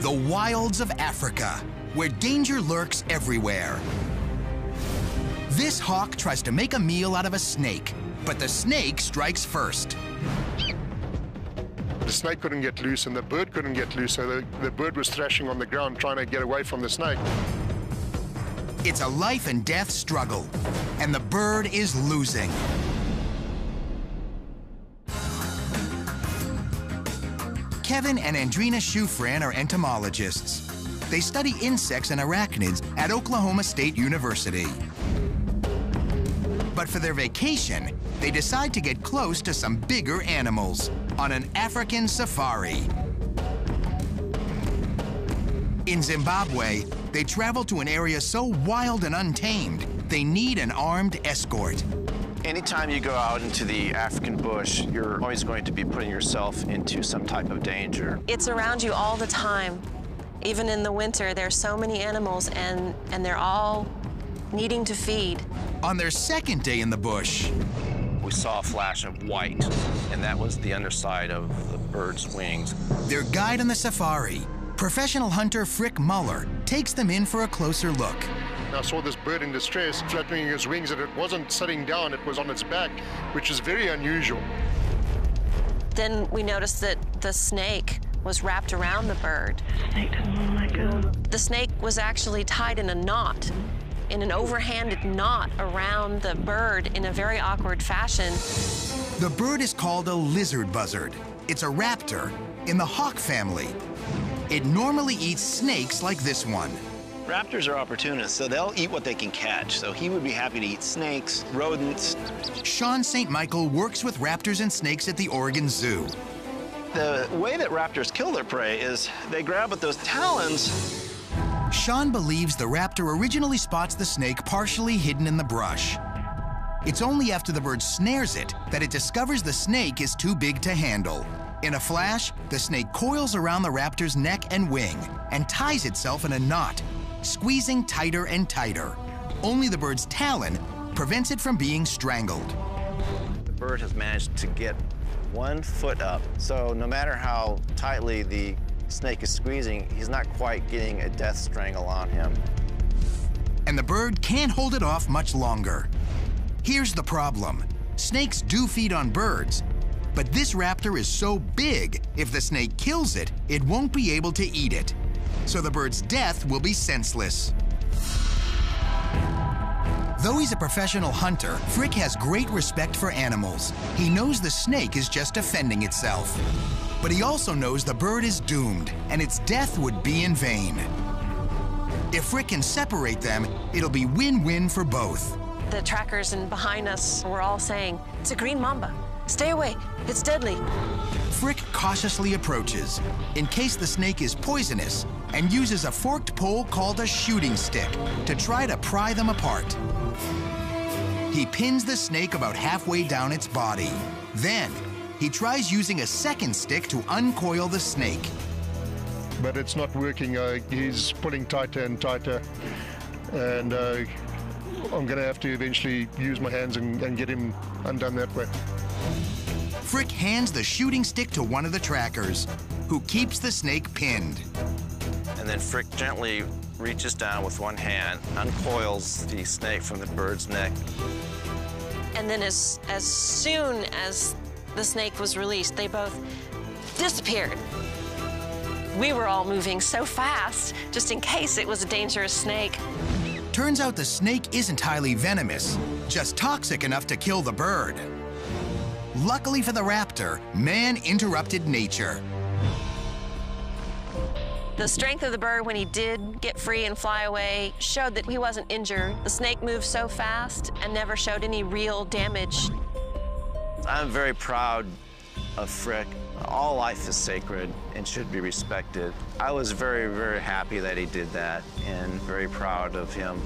the wilds of Africa, where danger lurks everywhere. This hawk tries to make a meal out of a snake, but the snake strikes first. The snake couldn't get loose and the bird couldn't get loose, so the bird was thrashing on the ground trying to get away from the snake. It's a life and death struggle, and the bird is losing. Kevin and Andrina Schufran are entomologists. They study insects and arachnids at Oklahoma State University. But for their vacation, they decide to get close to some bigger animals on an African safari. In Zimbabwe, they travel to an area so wild and untamed, they need an armed escort. Anytime you go out into the African bush, you're always going to be putting yourself into some type of danger. It's around you all the time. Even in the winter, there's so many animals, and they're all needing to feed. On their second day in the bush, we saw a flash of white, and that was the underside of the bird's wings. Their guide on the safari, professional hunter Frick Muller, takes them in for a closer look. I saw this bird in distress, flapping its wings, and it wasn't sitting down, it was on its back, which is very unusual. Then we noticed that the snake was wrapped around the bird. Snake doesn't want to let go. The snake was actually tied in a knot, in an overhanded knot around the bird in a very awkward fashion. The bird is called a lizard buzzard. It's a raptor in the hawk family. It normally eats snakes like this one. Raptors are opportunists, so they'll eat what they can catch. So he would be happy to eat snakes, rodents. Sean St. Michael works with raptors and snakes at the Oregon Zoo. The way that raptors kill their prey is they grab with those talons. Sean believes the raptor originally spots the snake partially hidden in the brush. It's only after the bird snares it that it discovers the snake is too big to handle. In a flash, the snake coils around the raptor's neck and wing and ties itself in a knot, squeezing tighter and tighter. Only the bird's talon prevents it from being strangled. The bird has managed to get 1 foot up, so no matter how tightly the snake is squeezing, he's not quite getting a death strangle on him. And the bird can't hold it off much longer. Here's the problem. Snakes do feed on birds, but this raptor is so big, if the snake kills it, it won't be able to eat it. So the bird's death will be senseless. Though he's a professional hunter, Frick has great respect for animals. He knows the snake is just defending itself. But he also knows the bird is doomed, and its death would be in vain. If Frick can separate them, it'll be win-win for both. The trackers and behind us were all saying, "It's a green mamba. Stay away, it's deadly." Frick cautiously approaches, in case the snake is poisonous, and uses a forked pole called a shooting stick to try to pry them apart. He pins the snake about halfway down its body. Then, he tries using a second stick to uncoil the snake. But it's not working. He's pulling tighter and tighter, and I'm going to have to eventually use my hands and get him undone that way. Frick hands the shooting stick to one of the trackers, who keeps the snake pinned. And then Frick gently reaches down with one hand, uncoils the snake from the bird's neck. And then as soon as the snake was released, they both disappeared. We were all moving so fast, just in case it was a dangerous snake. Turns out the snake isn't highly venomous, just toxic enough to kill the bird. Luckily for the raptor, man interrupted nature. The strength of the bird when he did get free and fly away showed that he wasn't injured. The snake moved so fast and never showed any real damage. I'm very proud of Frick. All life is sacred and should be respected. I was very, very happy that he did that and very proud of him.